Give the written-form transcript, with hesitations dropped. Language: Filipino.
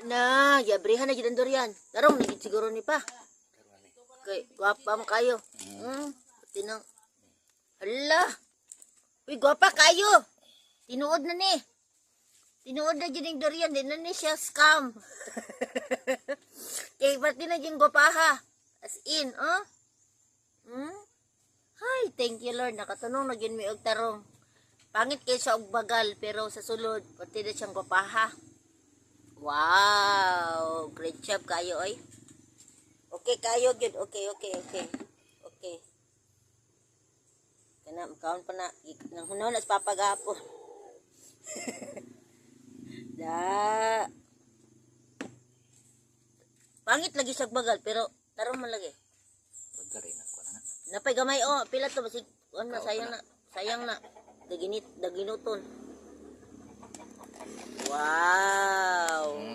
na, yabrihan na gidan durian. Darong nagit siguro ni pa. Kay gwapa mo kayo. Pati nang hala. Uy, gwapa kayo. Tinuod na ni. Tinuod na gining durian, di na ni siya scam. Kay pati na ging gwapaha. As in, Hi, thank you Lord. Nakatanong na gin mi og tarong. Pangit kay siya og bagal, pero sa sulod, pati na siyang gwapaha. Wow! Great job kayo, oy. Okay kayo, good. Okay. Kana, makaon pa na. Nang hunaw na sa papagapo. Da. Pangit lagi siya bagal, pero tarong man lagi. Pagkari na ko na. Napay gamay, pila to. Basig, sayang na. Daginuton. Wow!